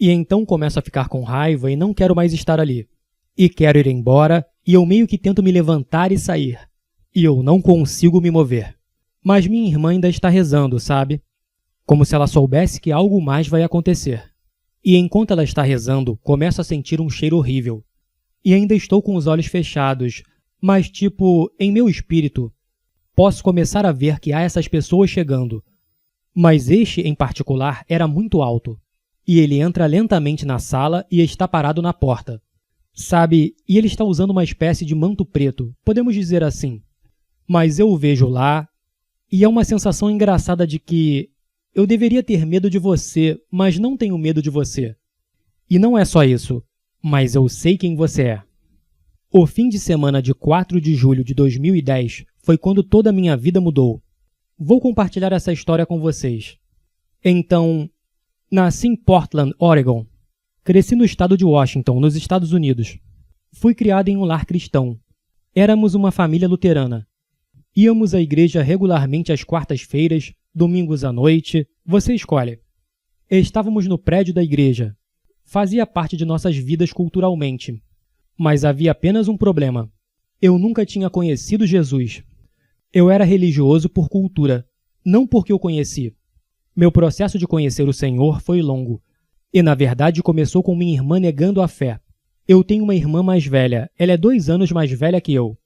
E então começo a ficar com raiva e não quero mais estar ali. E quero ir embora, e eu meio que tento me levantar e sair. E eu não consigo me mover. Mas minha irmã ainda está rezando, sabe? Como se ela soubesse que algo mais vai acontecer. E enquanto ela está rezando, começo a sentir um cheiro horrível. E ainda estou com os olhos fechados, mas em meu espírito, posso começar a ver que há essas pessoas chegando. Mas este, em particular, era muito alto. E ele entra lentamente na sala e está parado na porta. Sabe, e ele está usando uma espécie de manto preto, podemos dizer assim. Mas eu o vejo lá, e é uma sensação engraçada de que eu deveria ter medo de você, mas não tenho medo de você. E não é só isso, mas eu sei quem você é. O fim de semana de 4 de julho de 2010 foi quando toda a minha vida mudou. Vou compartilhar essa história com vocês. Então, nasci em Portland, Oregon. Cresci no estado de Washington, nos Estados Unidos. Fui criado em um lar cristão. Éramos uma família luterana. Íamos à igreja regularmente às quartas-feiras, domingos à noite, você escolhe. Estávamos no prédio da igreja. Fazia parte de nossas vidas culturalmente. Mas havia apenas um problema. Eu nunca tinha conhecido Jesus. Eu era religioso por cultura, não porque o conheci. Meu processo de conhecer o Senhor foi longo. E, na verdade, começou com minha irmã negando a fé. Eu tenho uma irmã mais velha. Ela é 2 anos mais velha que eu.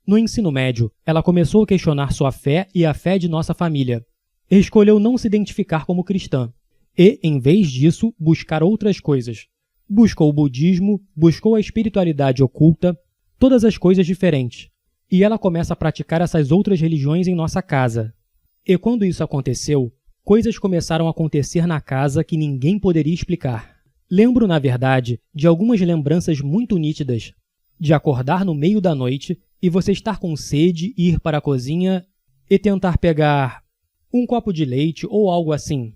No ensino médio, ela começou a questionar sua fé e a fé de nossa família. Escolheu não se identificar como cristã. E, em vez disso, buscar outras coisas. Buscou o budismo, buscou a espiritualidade oculta, todas as coisas diferentes. E ela começa a praticar essas outras religiões em nossa casa. E quando isso aconteceu, coisas começaram a acontecer na casa que ninguém poderia explicar. Lembro, na verdade, de algumas lembranças muito nítidas. De acordar no meio da noite e você estar com sede e ir para a cozinha e tentar pegar um copo de leite ou algo assim.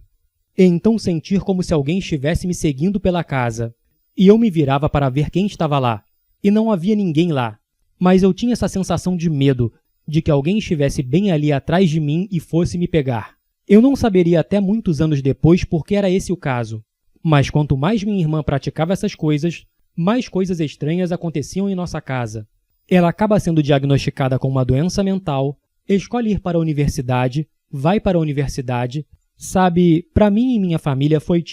E então sentir como se alguém estivesse me seguindo pela casa. E eu me virava para ver quem estava lá. E não havia ninguém lá. Mas eu tinha essa sensação de medo, de que alguém estivesse bem ali atrás de mim e fosse me pegar. Eu não saberia até muitos anos depois porque era esse o caso. Mas quanto mais minha irmã praticava essas coisas, mais coisas estranhas aconteciam em nossa casa. Ela acaba sendo diagnosticada com uma doença mental, escolhe ir para a universidade, vai para a universidade. Sabe, para mim e minha família foi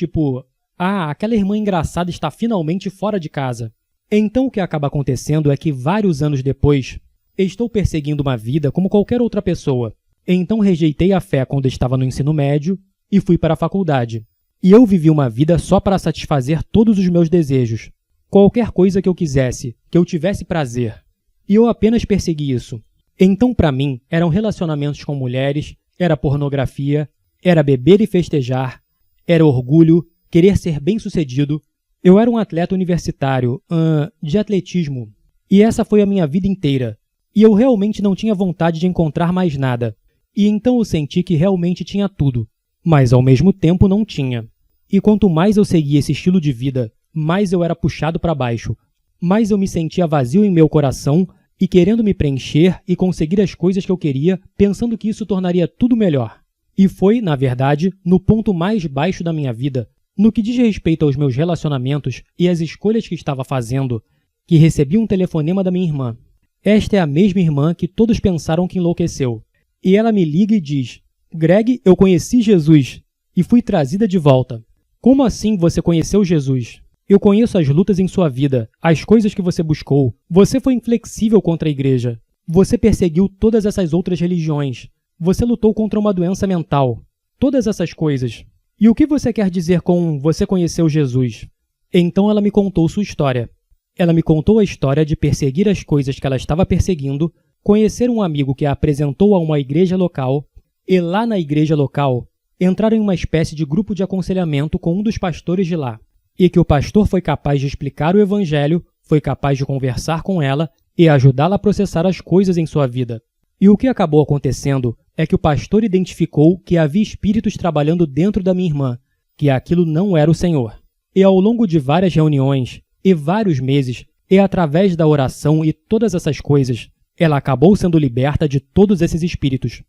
aquela irmã engraçada está finalmente fora de casa. Então o que acaba acontecendo é que vários anos depois, estou perseguindo uma vida como qualquer outra pessoa. Então rejeitei a fé quando estava no ensino médio e fui para a faculdade. E eu vivi uma vida só para satisfazer todos os meus desejos. Qualquer coisa que eu quisesse, que eu tivesse prazer. E eu apenas persegui isso. Então para mim, eram relacionamentos com mulheres, era pornografia, era beber e festejar, era orgulho, querer ser bem-sucedido. Eu era um atleta universitário, de atletismo. E essa foi a minha vida inteira. E eu realmente não tinha vontade de encontrar mais nada. E então eu senti que realmente tinha tudo. Mas ao mesmo tempo não tinha. E quanto mais eu seguia esse estilo de vida, mais eu era puxado para baixo. Mais eu me sentia vazio em meu coração e querendo me preencher e conseguir as coisas que eu queria, pensando que isso tornaria tudo melhor. E foi, na verdade, no ponto mais baixo da minha vida, no que diz respeito aos meus relacionamentos e às escolhas que estava fazendo, que recebi um telefonema da minha irmã. Esta é a mesma irmã que todos pensaram que enlouqueceu. E ela me liga e diz: Greg, eu conheci Jesus e fui trazida de volta. Como assim você conheceu Jesus? Eu conheço as lutas em sua vida, as coisas que você buscou. Você foi inflexível contra a igreja. Você perseguiu todas essas outras religiões. Você lutou contra uma doença mental. Todas essas coisas. E o que você quer dizer com você conheceu Jesus? Então ela me contou sua história. Ela me contou a história de perseguir as coisas que ela estava perseguindo, conhecer um amigo que a apresentou a uma igreja local, e lá na igreja local, entrar em uma espécie de grupo de aconselhamento com um dos pastores de lá. E que o pastor foi capaz de explicar o evangelho, foi capaz de conversar com ela e ajudá-la a processar as coisas em sua vida. E o que acabou acontecendo é que o pastor identificou que havia espíritos trabalhando dentro da minha irmã, que aquilo não era o Senhor. E ao longo de várias reuniões, e vários meses, e através da oração e todas essas coisas, ela acabou sendo liberta de todos esses espíritos.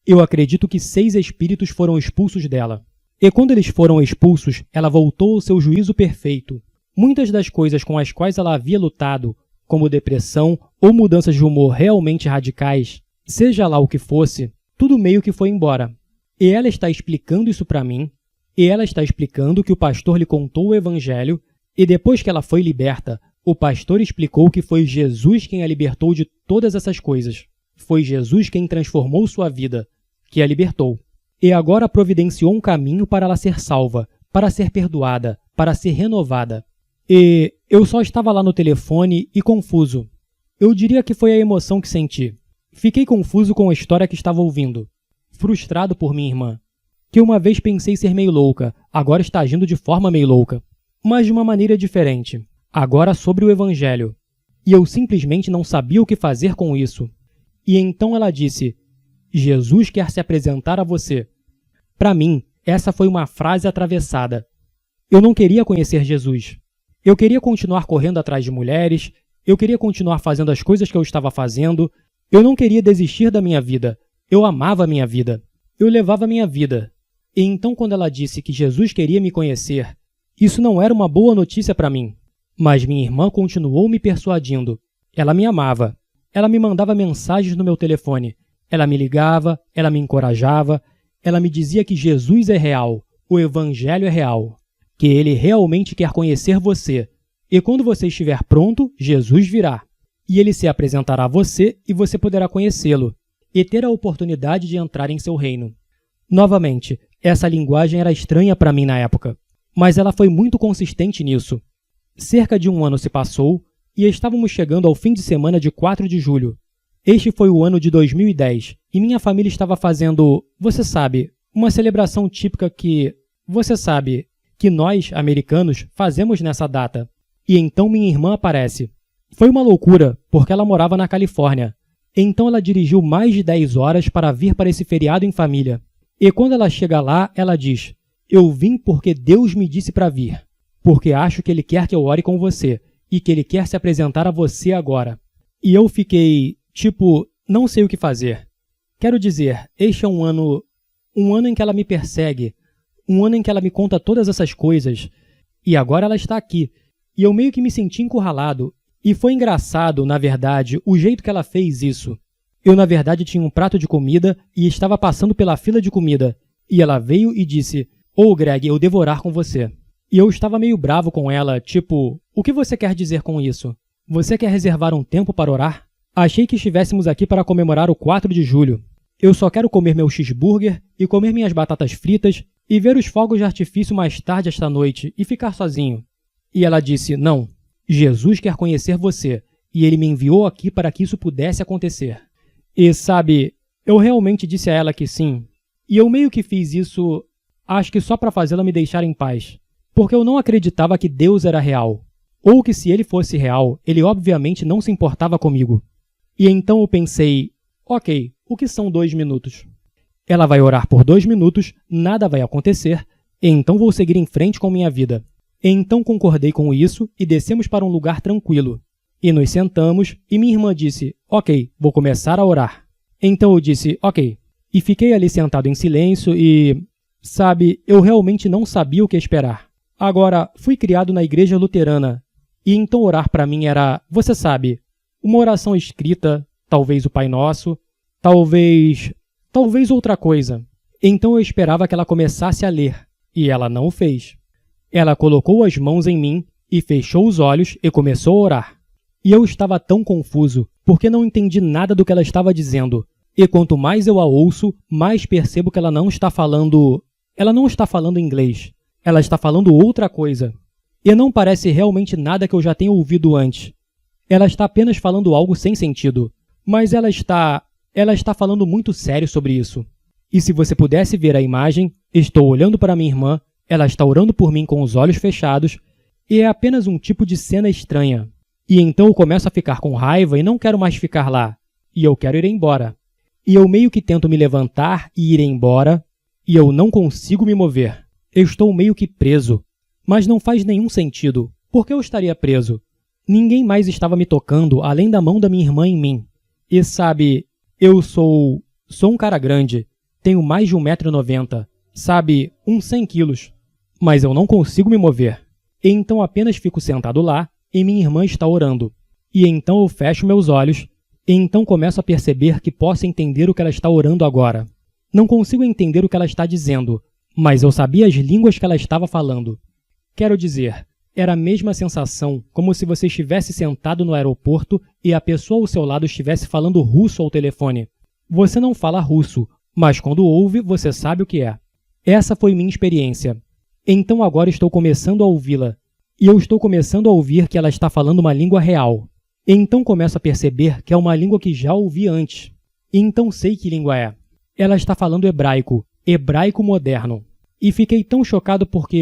Eu acredito que 6 espíritos foram expulsos dela. E quando eles foram expulsos, ela voltou ao seu juízo perfeito. Muitas das coisas com as quais ela havia lutado, como depressão ou mudanças de humor realmente radicais, seja lá o que fosse, tudo meio que foi embora. E ela está explicando isso para mim, e ela está explicando que o pastor lhe contou o evangelho, e depois que ela foi liberta, o pastor explicou que foi Jesus quem a libertou de todas essas coisas. Foi Jesus quem transformou sua vida, que a libertou. E agora providenciou um caminho para ela ser salva, para ser perdoada, para ser renovada. E eu só estava lá no telefone e confuso. Eu diria que foi a emoção que senti. Fiquei confuso com a história que estava ouvindo. Frustrado por minha irmã, que uma vez pensei ser meio louca, agora está agindo de forma meio louca, mas de uma maneira diferente, agora sobre o evangelho. E eu simplesmente não sabia o que fazer com isso. E então ela disse: Jesus quer se apresentar a você. Para mim, essa foi uma frase atravessada. Eu não queria conhecer Jesus. Eu queria continuar correndo atrás de mulheres, eu queria continuar fazendo as coisas que eu estava fazendo, eu não queria desistir da minha vida, eu amava a minha vida, eu levava a minha vida. E então quando ela disse que Jesus queria me conhecer, isso não era uma boa notícia para mim. Mas minha irmã continuou me persuadindo. Ela me amava. Ela me mandava mensagens no meu telefone. Ela me ligava, ela me encorajava, ela me dizia que Jesus é real, o Evangelho é real, que Ele realmente quer conhecer você. E quando você estiver pronto, Jesus virá. E Ele se apresentará a você e você poderá conhecê-lo e ter a oportunidade de entrar em seu reino. Novamente, essa linguagem era estranha para mim na época, mas ela foi muito consistente nisso. Cerca de um ano se passou e estávamos chegando ao fim de semana de 4 de julho. Este foi o ano de 2010 e minha família estava fazendo, você sabe, uma celebração típica que, você sabe, que nós, americanos, fazemos nessa data. E então minha irmã aparece. Foi uma loucura, porque ela morava na Califórnia. Então ela dirigiu mais de 10 horas para vir para esse feriado em família. E quando ela chega lá, ela diz: eu vim porque Deus me disse para vir, porque acho que Ele quer que eu ore com você e que Ele quer se apresentar a você agora. E eu fiquei, não sei o que fazer. Quero dizer, este é um ano em que ela me persegue, um ano em que ela me conta todas essas coisas, e agora ela está aqui, e eu meio que me senti encurralado, e foi engraçado, na verdade, o jeito que ela fez isso. Eu, na verdade, tinha um prato de comida e estava passando pela fila de comida, e ela veio e disse: "Ô, Greg, eu devo orar com você." E eu estava meio bravo com ela, o que você quer dizer com isso? Você quer reservar um tempo para orar? Achei que estivéssemos aqui para comemorar o 4 de julho. Eu só quero comer meu cheeseburger e comer minhas batatas fritas e ver os fogos de artifício mais tarde esta noite e ficar sozinho. E ela disse: não, Jesus quer conhecer você e Ele me enviou aqui para que isso pudesse acontecer. E sabe, eu realmente disse a ela que sim. E eu meio que fiz isso, acho que só para fazê-la me deixar em paz. Porque eu não acreditava que Deus era real. Ou que se Ele fosse real, Ele obviamente não se importava comigo. E então eu pensei: ok, o que são 2 minutos? Ela vai orar por 2 minutos, nada vai acontecer, e então vou seguir em frente com minha vida. E então concordei com isso e descemos para um lugar tranquilo. E nos sentamos e minha irmã disse: ok, vou começar a orar. Então eu disse: ok. E fiquei ali sentado em silêncio e, sabe, eu realmente não sabia o que esperar. Agora, fui criado na igreja luterana, e então orar para mim era, você sabe, uma oração escrita, talvez o Pai Nosso, talvez outra coisa. Então eu esperava que ela começasse a ler, e ela não o fez. Ela colocou as mãos em mim e fechou os olhos e começou a orar. E eu estava tão confuso, porque não entendi nada do que ela estava dizendo. E quanto mais eu a ouço, mais percebo que ela não está falando inglês. Ela está falando outra coisa. E não parece realmente nada que eu já tenha ouvido antes. Ela está apenas falando algo sem sentido. Mas ela está falando muito sério sobre isso. E se você pudesse ver a imagem, estou olhando para minha irmã, ela está orando por mim com os olhos fechados, e é apenas um tipo de cena estranha. E então eu começo a ficar com raiva e não quero mais ficar lá. E eu quero ir embora. E eu meio que tento me levantar e ir embora, e eu não consigo me mover. Eu estou meio que preso. Mas não faz nenhum sentido. Por que eu estaria preso? Ninguém mais estava me tocando além da mão da minha irmã em mim. E sabe, eu sou um cara grande. Tenho mais de 1,90 m. Sabe, uns 100 quilos. Mas eu não consigo me mover. E então apenas fico sentado lá e minha irmã está orando. E então eu fecho meus olhos e então começo a perceber que posso entender o que ela está orando agora. Não consigo entender o que ela está dizendo, mas eu sabia as línguas que ela estava falando. Quero dizer, era a mesma sensação como se você estivesse sentado no aeroporto e a pessoa ao seu lado estivesse falando russo ao telefone. Você não fala russo, mas quando ouve, você sabe o que é. Essa foi minha experiência. Então agora estou começando a ouvi-la. E eu estou começando a ouvir que ela está falando uma língua real. E então começo a perceber que é uma língua que já ouvi antes. E então sei que língua é. Ela está falando hebraico, hebraico moderno. E fiquei tão chocado porque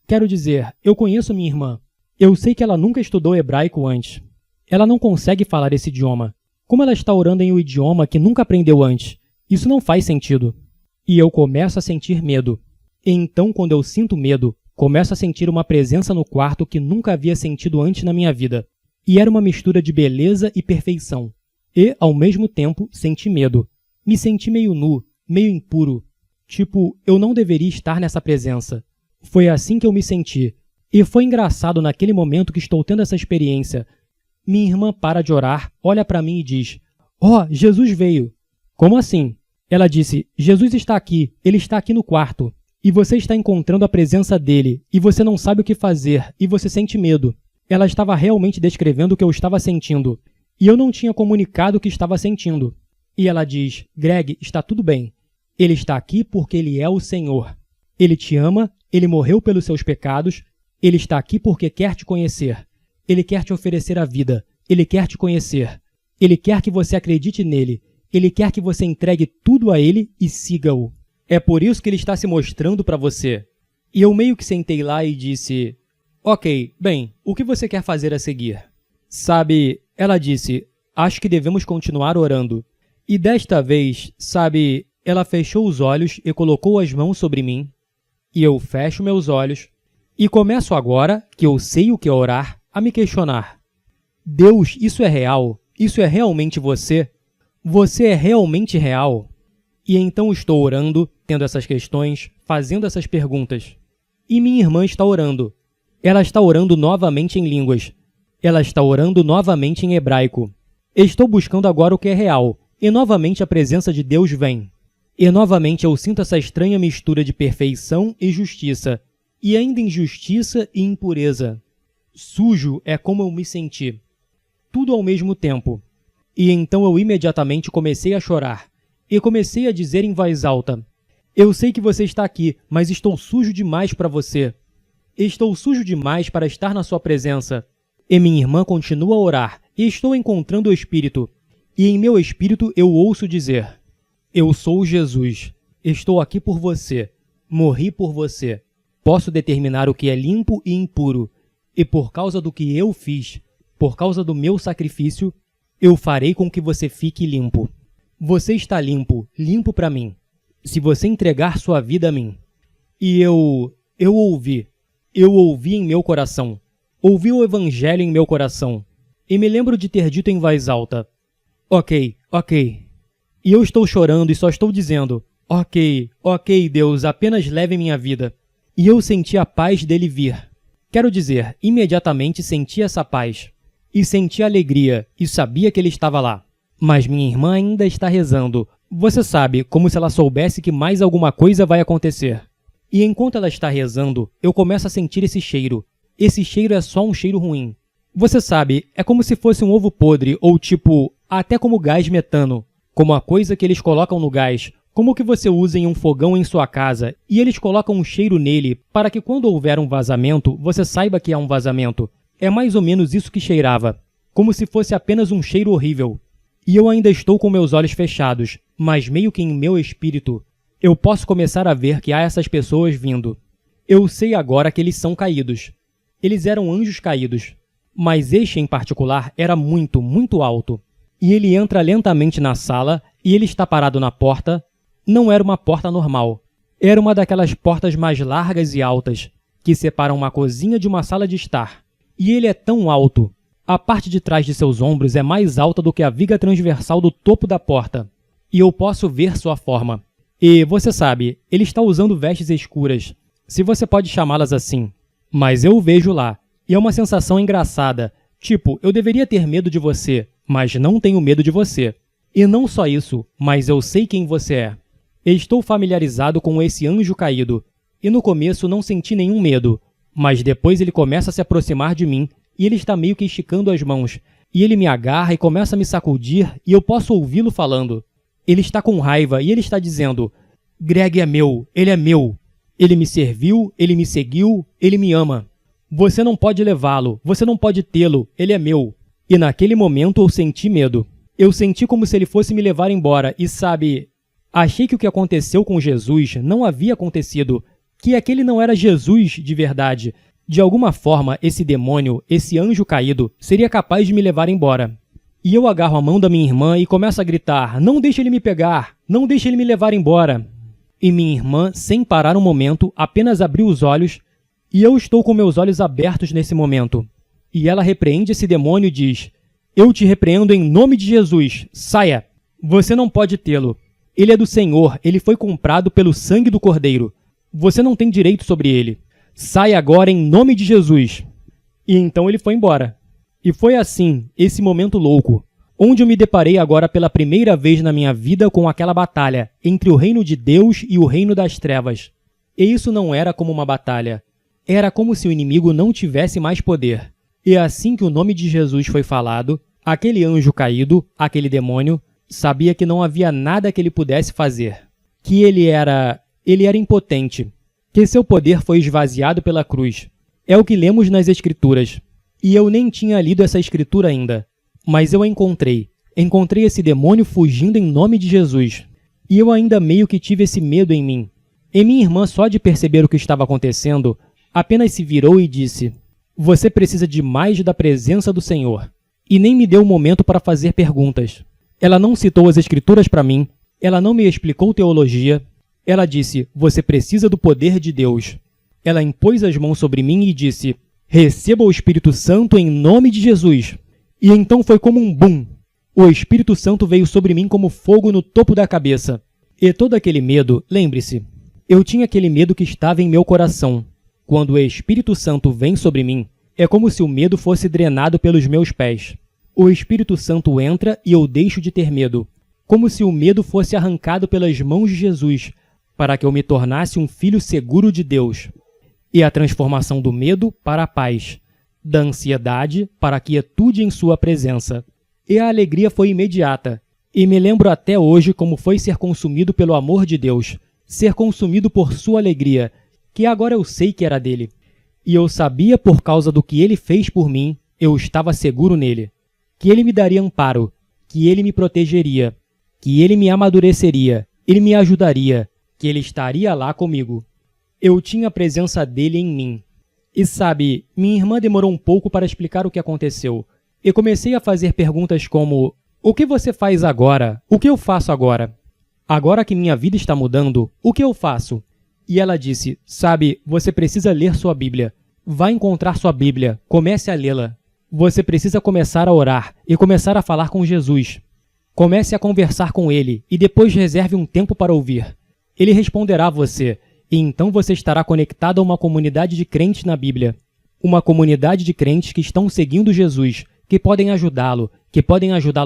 quero dizer, eu conheço minha irmã. Eu sei que ela nunca estudou hebraico antes. Ela não consegue falar esse idioma. Como ela está orando em um idioma que nunca aprendeu antes? Isso não faz sentido. E eu começo a sentir medo. E então, quando eu sinto medo, começo a sentir uma presença no quarto que nunca havia sentido antes na minha vida. E era uma mistura de beleza e perfeição. E, ao mesmo tempo, senti medo. Me senti meio nu, meio impuro. Tipo, eu não deveria estar nessa presença. Foi assim que eu me senti. E foi engraçado naquele momento que estou tendo essa experiência. Minha irmã para de orar, olha para mim e diz: "Oh, Jesus veio." Como assim? Ela disse: "Jesus está aqui, ele está aqui no quarto. E você está encontrando a presença dele, e você não sabe o que fazer, e você sente medo." Ela estava realmente descrevendo o que eu estava sentindo. E eu não tinha comunicado o que estava sentindo. E ela diz: "Greg, está tudo bem. Ele está aqui porque ele é o Senhor. Ele te ama, ele morreu pelos seus pecados, ele está aqui porque quer te conhecer. Ele quer te oferecer a vida, ele quer te conhecer. Ele quer que você acredite nele, ele quer que você entregue tudo a ele e siga-o. É por isso que ele está se mostrando para você." E eu meio que sentei lá e disse: "Ok, bem, o que você quer fazer a seguir?" Sabe, ela disse: "Acho que devemos continuar orando." E desta vez, sabe, ela fechou os olhos e colocou as mãos sobre mim. E eu fecho meus olhos e começo agora, que eu sei o que é orar, a me questionar. Deus, isso é real? Isso é realmente você? Você é realmente real? E então estou orando, tendo essas questões, fazendo essas perguntas. E minha irmã está orando. Ela está orando novamente em línguas. Ela está orando novamente em hebraico. Estou buscando agora o que é real, e novamente a presença de Deus vem. E novamente eu sinto essa estranha mistura de perfeição e justiça, e ainda injustiça e impureza. Sujo é como eu me senti. Tudo ao mesmo tempo. E então eu imediatamente comecei a chorar, e comecei a dizer em voz alta: "Eu sei que você está aqui, mas estou sujo demais para você. Estou sujo demais para estar na sua presença." E minha irmã continua a orar, e estou encontrando o Espírito. E em meu espírito eu ouço dizer: "Eu sou Jesus. Estou aqui por você. Morri por você. Posso determinar o que é limpo e impuro. E por causa do que eu fiz, por causa do meu sacrifício, eu farei com que você fique limpo. Você está limpo, limpo para mim, se você entregar sua vida a mim." E eu ouvi em meu coração. Ouvi o evangelho em meu coração. E me lembro de ter dito em voz alta: Ok. E eu estou chorando e só estou dizendo: Ok, Deus, apenas leve minha vida." E eu senti a paz dele vir. Quero dizer, imediatamente senti essa paz. E senti alegria, e sabia que ele estava lá. Mas minha irmã ainda está rezando. Você sabe, como se ela soubesse que mais alguma coisa vai acontecer. E enquanto ela está rezando, eu começo a sentir esse cheiro. Esse cheiro é só um cheiro ruim. Você sabe, é como se fosse um ovo podre, ou tipo, até como gás metano. Como a coisa que eles colocam no gás, como o que você usa em um fogão em sua casa, e eles colocam um cheiro nele para que quando houver um vazamento, você saiba que há um vazamento. É mais ou menos isso que cheirava, como se fosse apenas um cheiro horrível. E eu ainda estou com meus olhos fechados, mas meio que em meu espírito, eu posso começar a ver que há essas pessoas vindo. Eu sei agora que eles são caídos. Eles eram anjos caídos. Mas este em particular era muito, muito alto. E ele entra lentamente na sala e ele está parado na porta. Não era uma porta normal. Era uma daquelas portas mais largas e altas, que separam uma cozinha de uma sala de estar. E ele é tão alto. A parte de trás de seus ombros é mais alta do que a viga transversal do topo da porta. E eu posso ver sua forma. E, você sabe, ele está usando vestes escuras, se você pode chamá-las assim. Mas eu o vejo lá, e é uma sensação engraçada. Tipo, eu deveria ter medo de você, mas não tenho medo de você. E não só isso, mas eu sei quem você é. Estou familiarizado com esse anjo caído, e no começo não senti nenhum medo, mas depois ele começa a se aproximar de mim, e ele está meio que esticando as mãos, e ele me agarra e começa a me sacudir, e eu posso ouvi-lo falando. Ele está com raiva, e ele está dizendo, Greg é meu, ele é meu. Ele me serviu, ele me seguiu, ele me ama. Você não pode levá-lo, você não pode tê-lo, ele é meu. E naquele momento eu senti medo. Eu senti como se ele fosse me levar embora, e sabe, achei que o que aconteceu com Jesus não havia acontecido, que aquele não era Jesus de verdade. De alguma forma, esse demônio, esse anjo caído, seria capaz de me levar embora. E eu agarro a mão da minha irmã e começo a gritar, não deixe ele me pegar, não deixe ele me levar embora. E minha irmã, sem parar um momento, apenas abriu os olhos, e eu estou com meus olhos abertos nesse momento. E ela repreende esse demônio e diz, eu te repreendo em nome de Jesus, saia! Você não pode tê-lo. Ele é do Senhor, ele foi comprado pelo sangue do Cordeiro. Você não tem direito sobre ele. Saia agora em nome de Jesus. E então ele foi embora. E foi assim, esse momento louco, onde eu me deparei agora pela primeira vez na minha vida com aquela batalha entre o reino de Deus e o reino das trevas. E isso não era como uma batalha. Era como se o inimigo não tivesse mais poder. E assim que o nome de Jesus foi falado, aquele anjo caído, aquele demônio, sabia que não havia nada que ele pudesse fazer. Que ele era impotente. Que seu poder foi esvaziado pela cruz. É o que lemos nas Escrituras. E eu nem tinha lido essa escritura ainda. Mas eu encontrei esse demônio fugindo em nome de Jesus. E eu ainda meio que tive esse medo em mim. E minha irmã, só de perceber o que estava acontecendo, apenas se virou e disse, você precisa de mais da presença do Senhor. E nem me deu um momento para fazer perguntas. Ela não citou as escrituras para mim, ela não me explicou teologia. Ela disse, você precisa do poder de Deus. Ela impôs as mãos sobre mim e disse, receba o Espírito Santo em nome de Jesus. E então foi como um boom. O Espírito Santo veio sobre mim como fogo no topo da cabeça. E todo aquele medo, lembre-se, eu tinha aquele medo que estava em meu coração. Quando o Espírito Santo vem sobre mim, é como se o medo fosse drenado pelos meus pés. O Espírito Santo entra e eu deixo de ter medo. Como se o medo fosse arrancado pelas mãos de Jesus, para que eu me tornasse um filho seguro de Deus. E a transformação do medo para a paz, da ansiedade para a quietude em sua presença. E a alegria foi imediata. E me lembro até hoje como foi ser consumido pelo amor de Deus, ser consumido por sua alegria, que agora eu sei que era dele. E eu sabia por causa do que ele fez por mim, eu estava seguro nele. Que ele me daria amparo, que ele me protegeria, que ele me amadureceria, ele me ajudaria, que ele estaria lá comigo. Eu tinha a presença dele em mim. E sabe, minha irmã demorou um pouco para explicar o que aconteceu. Eu comecei a fazer perguntas como, o que você faz agora? O que eu faço agora? Agora que minha vida está mudando, o que eu faço? E ela disse, sabe, você precisa ler sua Bíblia. Vá encontrar sua Bíblia, comece a lê-la. Você precisa começar a orar e começar a falar com Jesus. Comece a conversar com ele e depois reserve um tempo para ouvir. Ele responderá a você, e então você estará conectado a uma comunidade de crentes na Bíblia. Uma comunidade de crentes que estão seguindo Jesus, que podem ajudá-lo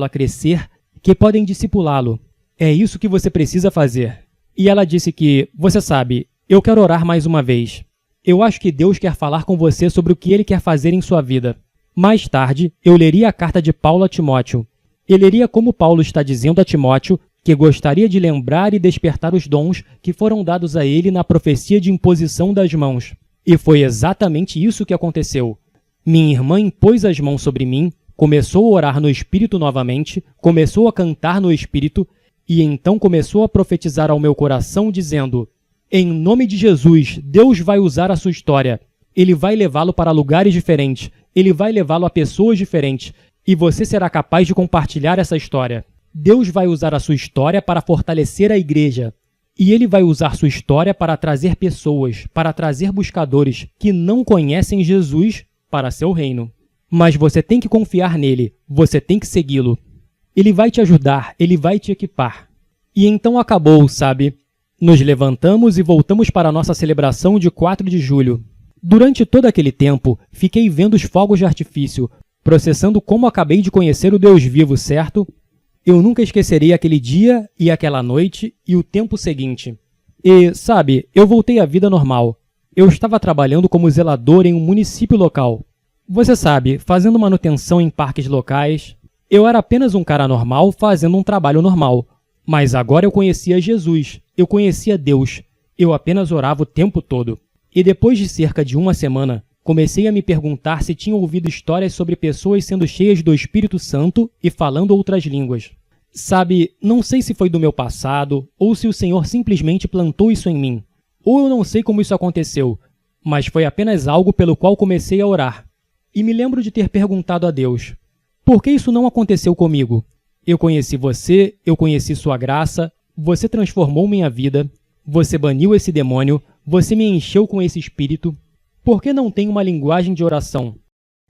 a crescer, que podem discipulá-lo. É isso que você precisa fazer. E ela disse que, você sabe, eu quero orar mais uma vez. Eu acho que Deus quer falar com você sobre o que Ele quer fazer em sua vida. Mais tarde, eu leria a carta de Paulo a Timóteo. Eu leria como Paulo está dizendo a Timóteo que gostaria de lembrar e despertar os dons que foram dados a ele na profecia de imposição das mãos. E foi exatamente isso que aconteceu. Minha irmã impôs as mãos sobre mim, começou a orar no Espírito novamente, começou a cantar no Espírito, e então começou a profetizar ao meu coração, dizendo, em nome de Jesus, Deus vai usar a sua história. Ele vai levá-lo para lugares diferentes, ele vai levá-lo a pessoas diferentes, e você será capaz de compartilhar essa história. Deus vai usar a sua história para fortalecer a igreja. E ele vai usar sua história para trazer pessoas, para trazer buscadores que não conhecem Jesus para seu reino. Mas você tem que confiar nele, você tem que segui-lo. Ele vai te ajudar, ele vai te equipar. E então acabou, sabe? Nos levantamos e voltamos para a nossa celebração de 4 de julho. Durante todo aquele tempo, fiquei vendo os fogos de artifício, processando como acabei de conhecer o Deus vivo, certo? Eu nunca esquecerei aquele dia e aquela noite e o tempo seguinte. E, sabe, eu voltei à vida normal. Eu estava trabalhando como zelador em um município local. Você sabe, fazendo manutenção em parques locais. Eu era apenas um cara normal fazendo um trabalho normal. Mas agora eu conhecia Jesus, eu conhecia Deus. Eu apenas orava o tempo todo. E depois de cerca de uma semana, comecei a me perguntar se tinha ouvido histórias sobre pessoas sendo cheias do Espírito Santo e falando outras línguas. Sabe, não sei se foi do meu passado ou se o Senhor simplesmente plantou isso em mim. Ou eu não sei como isso aconteceu, mas foi apenas algo pelo qual comecei a orar. E me lembro de ter perguntado a Deus, por que isso não aconteceu comigo? Eu conheci você, eu conheci sua graça, você transformou minha vida, você baniu esse demônio, você me encheu com esse espírito. Por que não tenho uma linguagem de oração?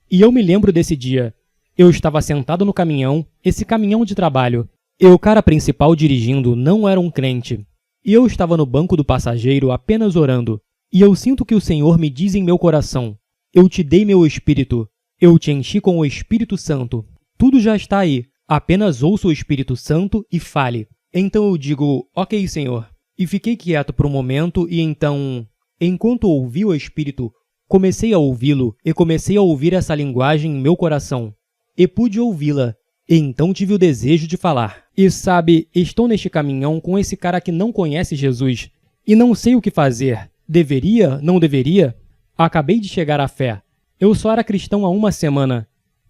E eu me lembro desse dia. Eu estava sentado no caminhão, esse caminhão de trabalho. Eu, cara principal dirigindo, não era um crente. E eu estava no banco do passageiro apenas orando. E eu sinto que o Senhor me diz em meu coração, eu te dei meu espírito, eu te enchi com o Espírito Santo. Tudo já está aí, apenas ouça o Espírito Santo e fale. Então eu digo, ok, Senhor. E fiquei quieto por um momento e então, enquanto ouvi o Espírito, comecei a ouvi-lo e comecei a ouvir essa linguagem em meu coração. E pude ouvi-la. E então tive o desejo de falar. E sabe, estou neste caminhão com esse cara que não conhece Jesus. E não sei o que fazer. Deveria? Não deveria? Acabei de chegar à fé. Eu só era cristão há uma semana.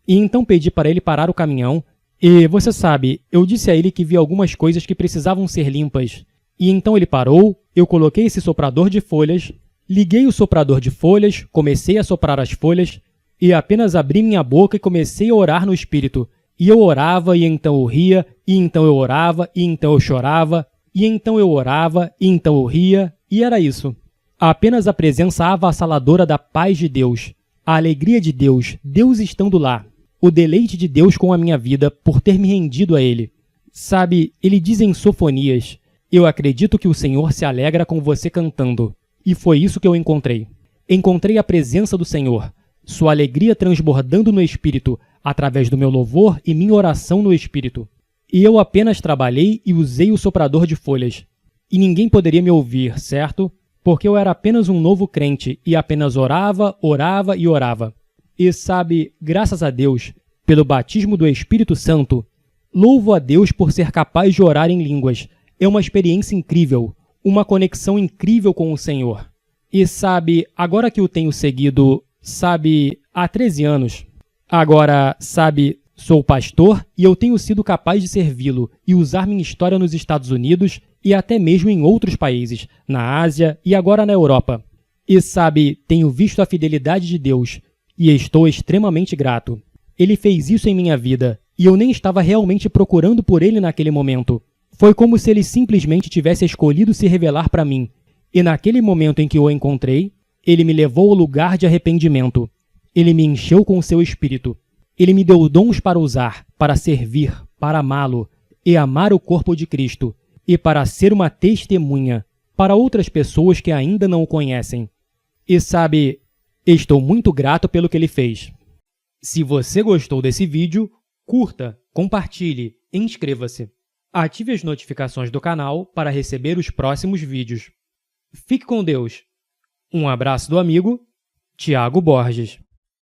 E então pedi para ele parar o caminhão. E, você sabe, eu disse a ele que vi algumas coisas que precisavam ser limpas. E então ele parou, eu coloquei esse soprador de folhas, liguei o soprador de folhas, comecei a soprar as folhas, e apenas abri minha boca e comecei a orar no Espírito. E eu orava, e então eu ria, e então eu orava, e então eu chorava, e então eu orava, e então eu ria, e era isso. Apenas a presença avassaladora da paz de Deus, a alegria de Deus, Deus estando lá, o deleite de Deus com a minha vida por ter me rendido a Ele. Sabe, ele diz em Sofonias, eu acredito que o Senhor se alegra com você cantando. E foi isso que eu encontrei. Encontrei a presença do Senhor, sua alegria transbordando no Espírito, através do meu louvor e minha oração no Espírito. E eu apenas trabalhei e usei o soprador de folhas. E ninguém poderia me ouvir, certo? Porque eu era apenas um novo crente e apenas orava, orava e orava. E sabe, graças a Deus, pelo batismo do Espírito Santo, louvo a Deus por ser capaz de orar em línguas. É uma experiência incrível, uma conexão incrível com o Senhor. E sabe, agora que eu tenho seguido, sabe, há 13 anos, agora, sabe, sou pastor e eu tenho sido capaz de servi-lo e usar minha história nos Estados Unidos e até mesmo em outros países, na Ásia e agora na Europa. E sabe, tenho visto a fidelidade de Deus e estou extremamente grato. Ele fez isso em minha vida e eu nem estava realmente procurando por ele naquele momento. Foi como se ele simplesmente tivesse escolhido se revelar para mim. E naquele momento em que o encontrei, ele me levou ao lugar de arrependimento. Ele me encheu com o seu espírito. Ele me deu dons para usar, para servir, para amá-lo e amar o corpo de Cristo, e para ser uma testemunha para outras pessoas que ainda não o conhecem. E sabe, estou muito grato pelo que ele fez. Se você gostou desse vídeo, curta, compartilhe e inscreva-se. Ative as notificações do canal para receber os próximos vídeos. Fique com Deus. Um abraço do amigo Tiago Borges.